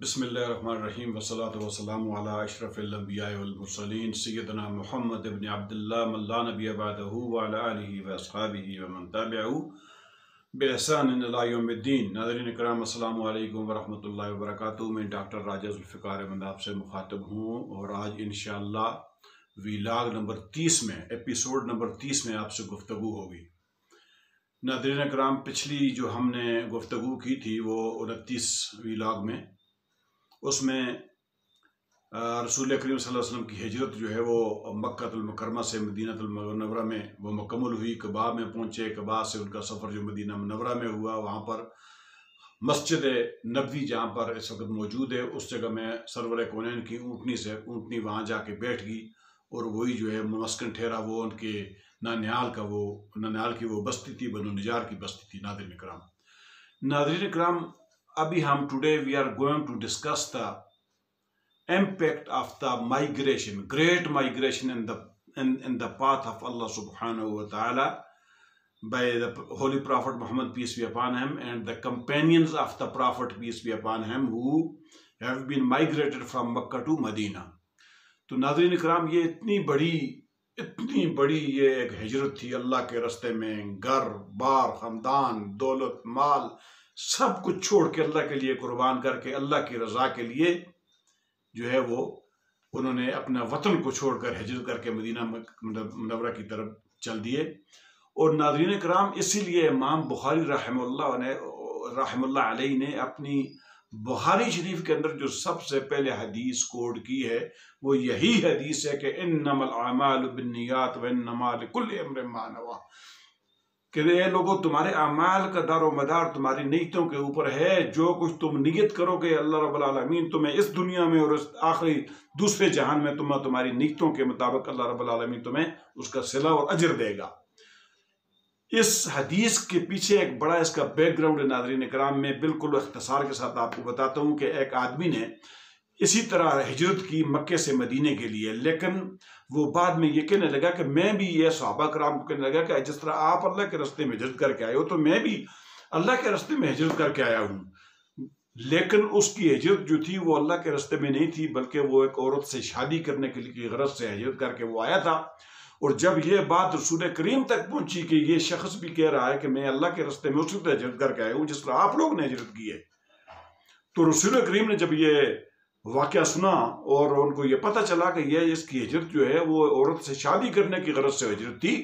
بسم اللہ الرحمن الرحیم والصلاة والسلام علی اشرف الانبیاء والمرسلین سیدنا محمد ابن عبداللہ من لا نبی بعدہ وعلی آلہ واصحابہ ومن تابعہ بإحسان الی یوم الدین۔ ناظرین اکرام السلام علیکم ورحمۃ اللہ وبرکاتہ۔ میں ڈاکٹر راجہ ذوالفقار احمد آپ سے مخاطب ہوں اور آج انشاءاللہ ویلاگ نمبر 30 میں ایپیسوڈ نمبر 30 میں آپ سے گفتگو ہوگی۔ ناظرین اکرام پچھلی جو ہم نے گفتگو کی تھی وہ 29 ویلاگ میں، اس میں رسول کریم صلی اللہ علیہ وسلم کی ہجرت جو ہے وہ مکہ المکرمہ سے مدینہ المنورہ میں وہ مکمل ہوئی۔ قباء میں پہنچے، قباء سے ان کا سفر جو مدینہ منورہ میں ہوا، وہاں پر مسجد نبوی جہاں پر اس وقت موجود ہے اس جگہ میں سرور کونین کی اونٹنی وہاں جا کے بیٹھ گئی اور وہی جو ہے مسکن ٹھہرا وہ ان کے نانیال کی وہ بستی تھی، بنو نجار کی بستی تھی۔ ناظرین اکرام ابھی ہم today we are going to discuss the impact of the migration, great migration in the path of Allah subhanahu wa ta'ala by the Holy Prophet Muhammad, peace be upon him, and the companions of the Prophet, peace be upon him, who have been migrated from Makkah to Medina۔ تو ناظرین اکرام یہ اتنی بڑی یہ ایک ہجرت تھی اللہ کے راستے میں، گھر بار خاندان دولت مال سب کچھ چھوڑ کے اللہ کے لیے قربان کر کے اللہ کی رضا کے لیے جو ہے وہ انہوں نے اپنا وطن کو چھوڑ کر ہجرت کر کے مدینہ منورہ کی طرف چل دیے۔ اور ناظرین کرام اسی لیے امام بخاری رحمہ اللہ علیہ نے اپنی بخاری شریف کے اندر جو سب سے پہلے حدیث کوڈ کی ہے وہ یہی حدیث ہے کہ انما الاعمال بالنیات وانما لکل امرئ ما نوی، کہ اے لوگوں تمہارے اعمال کا دار و مدار تمہاری نیتوں کے اوپر ہے۔ جو کچھ تم نیت کرو گے اللہ رب العالمین تمہیں اس دنیا میں اور اس آخری دوسرے جہان میں تمہاری نیتوں کے مطابق اللہ رب العالمین تمہیں اس کا صلہ اور اجر دے گا۔ اس حدیث کے پیچھے ایک بڑا اس کا بیک گراؤنڈ ہے ناظرین اکرام، میں بالکل اختصار کے ساتھ آپ کو بتاتا ہوں کہ ایک آدمی نے اسی طرح ہجرت کی مکے سے مدینے کے لیے، لیکن وہ بعد میں یہ کہنے لگا کہ میں بھی یہ صحابہ کرام کو کہنے لگا کہ جس طرح آپ اللہ کے راستے میں ہجرت کر کے آئے ہو تو میں بھی اللہ کے راستے میں ہجرت کر کے آیا ہوں۔ لیکن اس کی ہجرت جو تھی وہ اللہ کے راستے میں نہیں تھی، بلکہ وہ ایک عورت سے شادی کرنے کے لیے غرض سے ہجرت کر کے وہ آیا تھا۔ اور جب یہ بات رسول کریم تک پہنچی کہ یہ شخص بھی کہہ رہا ہے کہ میں اللہ کے راستے میں اسی طرح ہجرت کر کے آیا ہوں جس طرح آپ لوگ نے ہجرت کی ہے، تو رسول کریم نے جب یہ واقعہ سنا اور ان کو یہ پتہ چلا کہ یہ اس کی ہجرت جو ہے وہ عورت سے شادی کرنے کی غرض سے ہجرت تھی،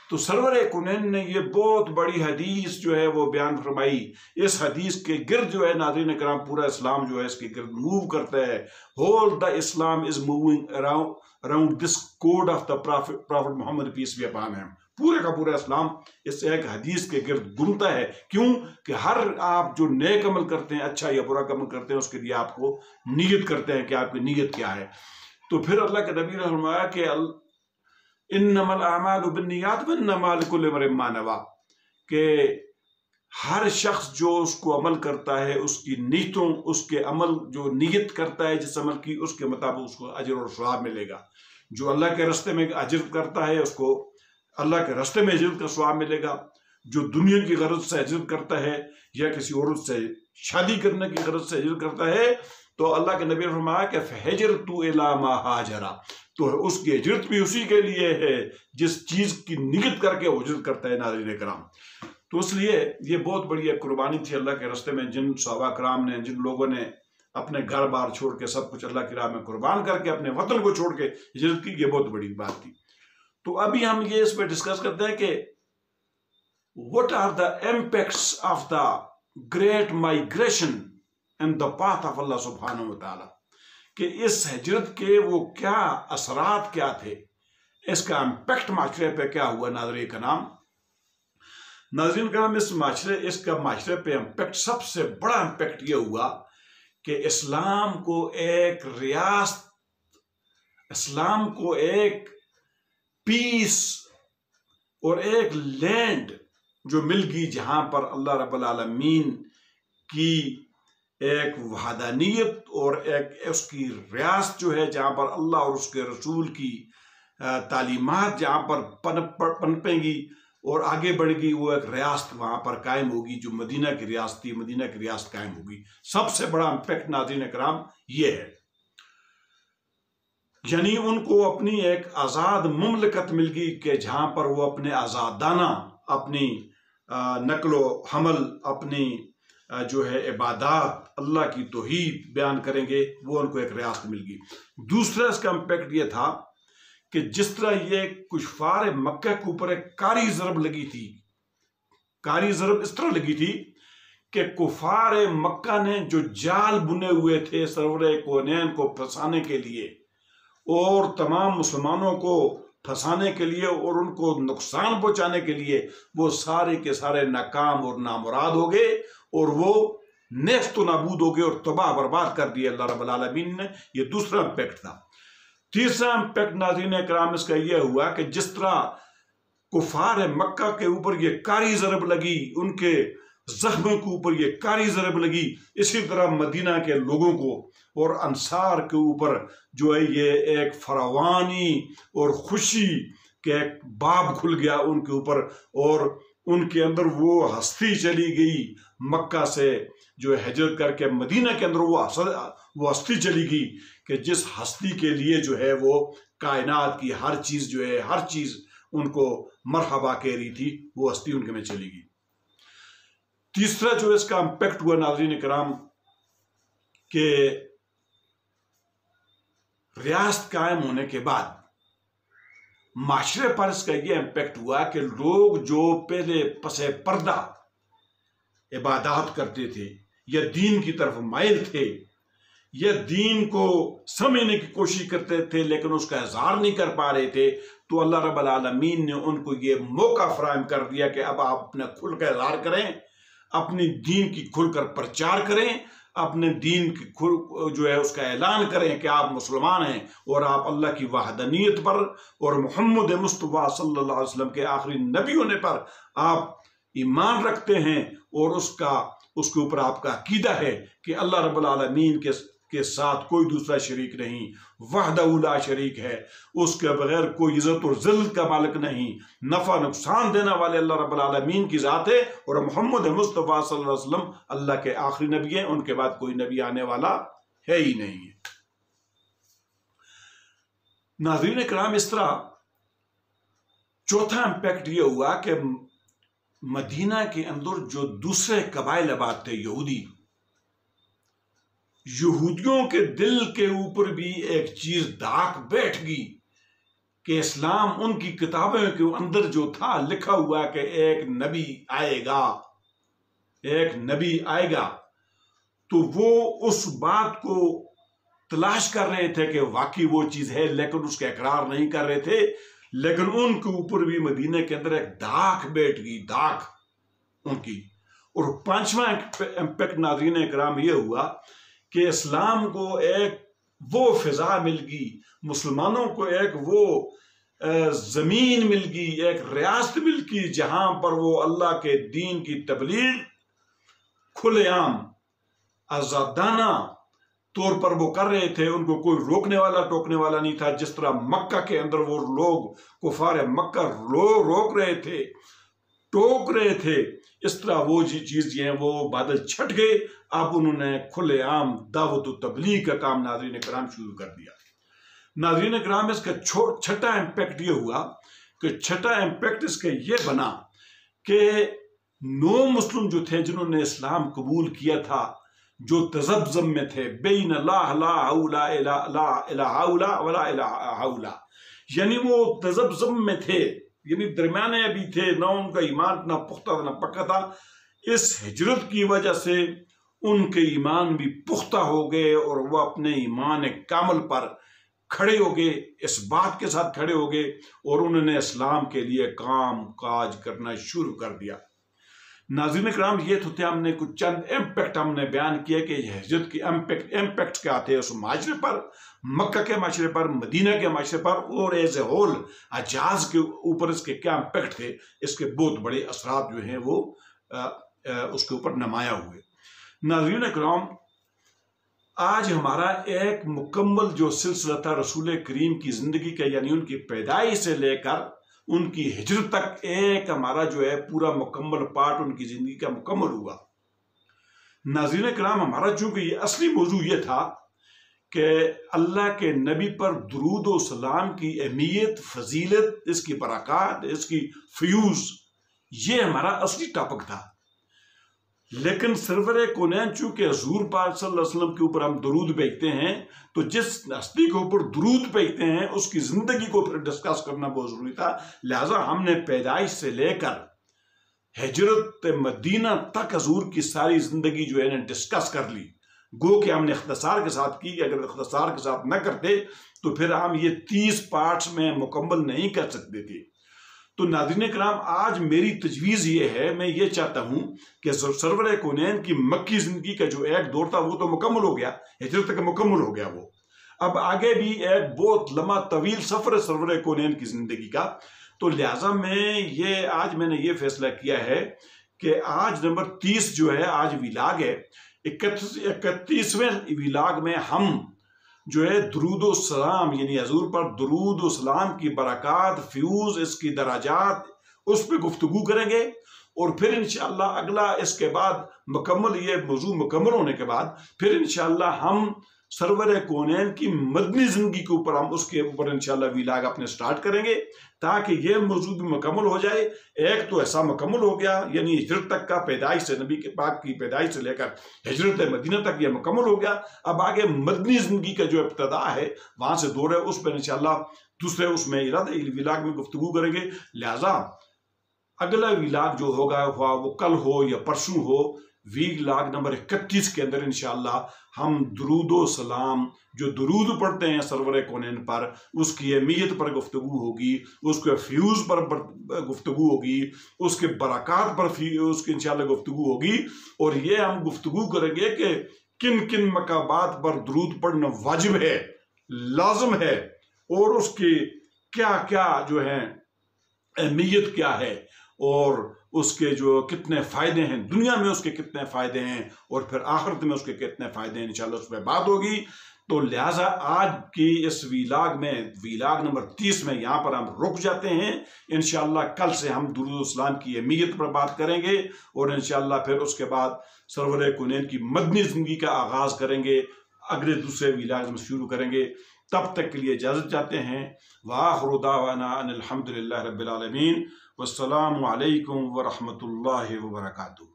تو سرور کونین نے یہ بہت بڑی حدیث جو ہے وہ بیان فرمائی۔ اس حدیث کے گرد جو ہے ناظرین اکرام پورا اسلام جو ہے اس کے گرد موو کرتا ہے۔ Whole the Islam is moving around this code of the prophet Muhammad peace be upon him. پورے کا پورا اسلام اس ایک حدیث کے گرد گھومتا ہے۔ کیوں کہ ہر آپ جو نیک عمل کرتے ہیں، اچھا یا برا عمل کرتے ہیں، اس کے لیے آپ کو نیت کرتے ہیں کہ آپ کی نیت کیا ہے۔ تو پھر اللہ کے نبی نے فرمایا کہ انما الاعمال بالنیات وانما لکل امرئ ما نوی، کہ ہر شخص جو اس کو عمل کرتا ہے اس کی نیتوں، اس کے عمل جو نیت کرتا ہے جس عمل کی اس کے مطابق اس کو اجر اور ثواب ملے گا۔ جو اللہ کے راستے میں ہجرت کرتا ہے اس کو اللہ کے راستے میں ہجرت کا ثواب ملے گا۔ جو دنیا کی غرض سے ہجرت کرتا ہے یا کسی عورت سے شادی کرنے کی غرض سے ہجرت کرتا ہے تو اللہ کے نبی نے فرمایا کہ فَهِجْرَتُ إِلَىٰ مَا هَاجَرَ، تو اس کی ہجرت بھی اسی کے لیے ہے جس چیز کی نیت کر کے ہجرت کرتا ہے ناظرین کرام۔ تو اس لیے یہ بہت بڑی ایک قربانی تھی اللہ کے راستے میں، جن صحابہ کرام نے، جن لوگوں نے اپنے گھر بار چھوڑ کے سب کچھ اللہ کی راہ میں قربان کر کے اپنے وطن کو چھوڑ کے ہجرت کی، یہ بہت بڑی بات تھی۔ تو ابھی ہم یہ اس پہ ڈسکس کرتے ہیں کہ what are the impacts of the great migration in the path of Allah subhanahu wa ta'ala، کہ اس ہجرت کے وہ کیا اثرات کیا تھے، اس کا امپیکٹ معاشرے پہ کیا ہوا۔ ناظرین کرام اس کا معاشرے پہ امپیکٹ، سب سے بڑا امپیکٹ یہ ہوا کہ اسلام کو ایک ریاست، اسلام کو ایک پیس اور ایک لینڈ جو مل گئی جہاں پر اللہ رب العالمین کی ایک وحدانیت اور ایک اس کی ریاست جو ہے، جہاں پر اللہ اور اس کے رسول کی تعلیمات جہاں پر پنپیں گی اور آگے بڑھ گئی، وہ ایک ریاست وہاں پر قائم ہوگی جو مدینہ کی ریاست تھی، مدینہ کی ریاست قائم ہوگی۔ سب سے بڑا امپیکٹ ناظرین کرام یہ ہے، یعنی ان کو اپنی ایک آزاد مملکت مل گئی کہ جہاں پر وہ اپنے آزادانہ اپنی نقل و حمل، اپنی جو ہے عبادات، اللہ کی توحید بیان کریں گے، وہ ان کو ایک ریاست مل گئی۔ دوسرا اس کا امپیکٹ یہ تھا کہ جس طرح یہ کفار مکہ کے اوپر ایک کاری ضرب لگی تھی، کاری ضرب اس طرح لگی تھی کہ کفار مکہ نے جو جال بنے ہوئے تھے سرور کونین کو پھنسانے کے لیے اور تمام مسلمانوں کو پھنسانے کے لیے اور ان کو نقصان پہنچانے کے لیے، وہ سارے کے سارے ناکام اور نامراد ہو گئے اور وہ نیست و نابود ہو گئے اور تباہ برباد کر دیے اللہ رب العالمین نے۔ یہ دوسرا امپیکٹ تھا۔ تیسرا امپیکٹ ناظرین کرام اس کا یہ ہوا کہ جس طرح کفار مکہ کے اوپر یہ کاری ضرب لگی، ان کے زخموں کے اوپر یہ کاری ضرب لگی، اسی طرح مدینہ کے لوگوں کو اور انصار کے اوپر جو ہے یہ ایک فراوانی اور خوشی کے ایک باب کھل گیا ان کے اوپر، اور ان کے اندر وہ ہستی چلی گئی مکہ سے جو ہجرت کر کے مدینہ کے اندر وہ ہستی چلی گئی کہ جس ہستی کے لیے جو ہے وہ کائنات کی ہر چیز جو ہے، ہر چیز ان کو مرحبا کہہ رہی تھی، وہ ہستی ان کے میں چلی گئی۔ تیسرا جو اس کا امپیکٹ ہوا ناظرین کرام کہ ریاست قائم ہونے کے بعد معاشرے پر اس کا یہ امپیکٹ ہوا کہ لوگ جو پہلے پس پردہ عبادات کرتے تھے یا دین کی طرف مائل تھے یا دین کو سمجھنے کی کوشش کرتے تھے لیکن اس کا اظہار نہیں کر پا رہے تھے، تو اللہ رب العالمین نے ان کو یہ موقع فراہم کر دیا کہ اب آپ اپنا کھل کر اظہار کریں، اپنی دین کی کھل کر پرچار کریں، اپنے دین کی جو ہے اس کا اعلان کریں کہ آپ مسلمان ہیں اور آپ اللہ کی وحدانیت پر اور محمد مصطفیٰ صلی اللہ علیہ وسلم کے آخری نبی ہونے پر آپ ایمان رکھتے ہیں، اور اس کے اوپر آپ کا عقیدہ ہے کہ اللہ رب العالمین کے ساتھ کوئی دوسرا شریک نہیں، وحدہ لا شریک ہے، اس کے بغیر کوئی عزت اور ذلت کا مالک نہیں، نفع نقصان دینے والے اللہ رب العالمین کی ذات ہے، اور محمد مصطفیٰ صلی اللہ علیہ وسلم اللہ کے آخری نبی ہیں، ان کے بعد کوئی نبی آنے والا ہے ہی نہیں ہے۔ ناظرین کرام، اس طرح چوتھا امپیکٹ یہ ہوا کہ مدینہ کے اندر جو دوسرے قبائل آباد تھے یہودیوں کے دل کے اوپر بھی ایک چیز داغ بیٹھ گئی کہ اسلام ان کی کتابوں کے اندر جو تھا لکھا ہوا کہ ایک نبی آئے گا، ایک نبی آئے گا، تو وہ اس بات کو تلاش کر رہے تھے کہ واقعی وہ چیز ہے، لیکن اس کا اقرار نہیں کر رہے تھے، لیکن ان کے اوپر بھی مدینہ کے اندر ایک داغ بیٹھ گئی، داغ ان کی۔ اور پانچواں امپیکٹ ناظرین اکرام یہ ہوا کہ اسلام کو ایک وہ فضا مل گئی، مسلمانوں کو ایک وہ زمین مل گئی، ایک ریاست مل گئی جہاں پر وہ اللہ کے دین کی تبلیغ کھلے عام آزادانہ طور پر وہ کر رہے تھے، ان کو کوئی روکنے والا ٹوکنے والا نہیں تھا۔ جس طرح مکہ کے اندر وہ لوگ کفار مکہ روک رہے تھے، ٹوک رہے تھے، اس طرح وہ چیز یہ ہیں وہ بادل چھٹ گئے، اب انہوں نے کھلے عام دعوت و تبلیغ کا کام ناظرین کرام شروع کر دیا۔ ناظرین کرام، اس کا چھٹا امپیکٹ یہ ہوا کہ چھٹا امپیکٹ اس کا یہ بنا کہ 9 مسلم جو تھے جنہوں نے اسلام قبول کیا تھا، جو تذبذب میں تھے، بین لا حول لا الہ الا ولا الہ الا، یعنی وہ تذبذب میں تھے، یعنی درمیانے ابھی تھے، نہ ان کا ایمان نہ پختہ نہ پکا تھا۔ اس ہجرت کی وجہ سے ان کے ایمان بھی پختہ ہو گئے اور وہ اپنے ایمان کامل پر کھڑے ہو گئے، اس بات کے ساتھ کھڑے ہو گئے، اور انہوں نے اسلام کے لیے کام کاج کرنا شروع کر دیا۔ ناظرین کرام، یہ تو تھے ہم نے کچھ چند امپیکٹ ہم نے بیان کیا کہ ہجرت کی امپیکٹ کیا تھے اس معاشرے پر، مکہ کے معاشرے پر، مدینہ کے معاشرے پر، اور ایز اے ہول حجاز کے اوپر اس کے کیا امپیکٹ تھے۔ اس کے بہت بڑے اثرات جو ہیں وہ اس کے اوپر نمایاں ہوئے۔ ناظرین کرام، آج ہمارا ایک مکمل جو سلسلہ تھا رسول کریم کی زندگی کا، یعنی ان کی پیدائش سے لے کر ان کی ہجرت تک ایک ہمارا جو ہے پورا مکمل پارٹ ان کی زندگی کا مکمل ہوا۔ ناظرین کرام، ہمارا چونکہ یہ اصلی موضوع یہ تھا کہ اللہ کے نبی پر درود و سلام کی اہمیت، فضیلت، اس کی برکات، اس کی فیوز، یہ ہمارا اصلی ٹاپک تھا۔ لیکن سرور کونین چونکہ حضور پاک صلی اللہ علیہ وسلم کے اوپر ہم درود بھیجتے ہیں، تو جس ہستی کے اوپر درود بھیجتے ہیں اس کی زندگی کو پھر ڈسکس کرنا بہت ضروری تھا۔ لہٰذا ہم نے پیدائش سے لے کر ہجرت مدینہ تک حضور کی ساری زندگی جو ہے ڈسکس کر لی۔ گو کہ ہم نے اختصار کے ساتھ کی، اگر اختصار کے ساتھ نہ کرتے تو پھر ہم یہ 30 پارٹس میں مکمل نہیں کر سکتے تھے۔ تو ناظرین کرام، آج میری تجویز یہ ہے، میں یہ چاہتا ہوں کہ سرور کونین کی مکی زندگی کا جو ایک دور تھا وہ تو مکمل ہو گیا، ہجرت تک مکمل ہو گیا وہ۔ اب آگے بھی ایک بہت لمبا طویل سفر ہے سرور کونین کی زندگی کا۔ تو لہٰذا آج میں نے یہ فیصلہ کیا ہے کہ آج نمبر 30 جو ہے، آج ویلاگ ہے، 31ویں ویلاگ میں ہم جو ہے درود و سلام، یعنی حضور پر درود و سلام کی برکات، فیوز، اس کی درجات، اس پہ گفتگو کریں گے۔ اور پھر انشاءاللہ اگلا اس کے بعد مکمل، یہ موضوع مکمل ہونے کے بعد پھر انشاءاللہ ہم سرور کونین کی مدنی زندگی کے اوپر، ہم اس کے اوپر انشاءاللہ ویلاگ اپنے سٹارٹ کریں گے، تاکہ یہ موضوع بھی مکمل ہو جائے۔ ایک تو ایسا مکمل ہو گیا، یعنی ہجرت تک کا، پیدائش سے، نبی کے پاک کی پیدائش سے لے کر ہجرت مدینہ تک یہ مکمل ہو گیا۔ اب آگے مدنی زندگی کا جو ابتدا ہے، وہاں سے دور ہے، اس پر انشاءاللہ دوسرے اس میں ویلاگ میں گفتگو کریں گے۔ لہٰذا اگلا ویلاگ جو ہوگا وہ کل ہو یا پرسوں ہو، ویلاگ نمبر 31 کے اندر انشاءاللہ ہم درود و سلام، جو درود پڑھتے ہیں سرور کونین پر، اس کی اہمیت پر گفتگو ہوگی، اس کے فیوز پر گفتگو ہوگی، اس کے برکات پر اس کی انشاءاللہ گفتگو ہوگی۔ اور یہ ہم گفتگو کریں گے کہ کن کن مقامات پر درود پڑھنا واجب ہے، لازم ہے، اور اس کی کیا کیا جو ہے اہمیت کیا ہے، اور اس کے جو کتنے فائدے ہیں، دنیا میں اس کے کتنے فائدے ہیں، اور پھر آخرت میں اس کے کتنے فائدے ہیں، انشاءاللہ اس پہ بات ہوگی۔ تو لہٰذا آج کی اس ویلاگ میں، ویلاگ نمبر 30 میں یہاں پر ہم رک جاتے ہیں۔ انشاءاللہ کل سے ہم درود السلام کی اہمیت پر بات کریں گے، اور انشاءاللہ پھر اس کے بعد سرور کونین کی مدنی زندگی کا آغاز کریں گے، اگلے دوسرے ویلاگ میں شروع کریں گے۔ تب تک کے لیے اجازت چاہتے ہیں۔ وآخر دعوانا ان الحمدللہ رب العالمین، والسلام علیکم ورحمۃ اللہ وبرکاتہ۔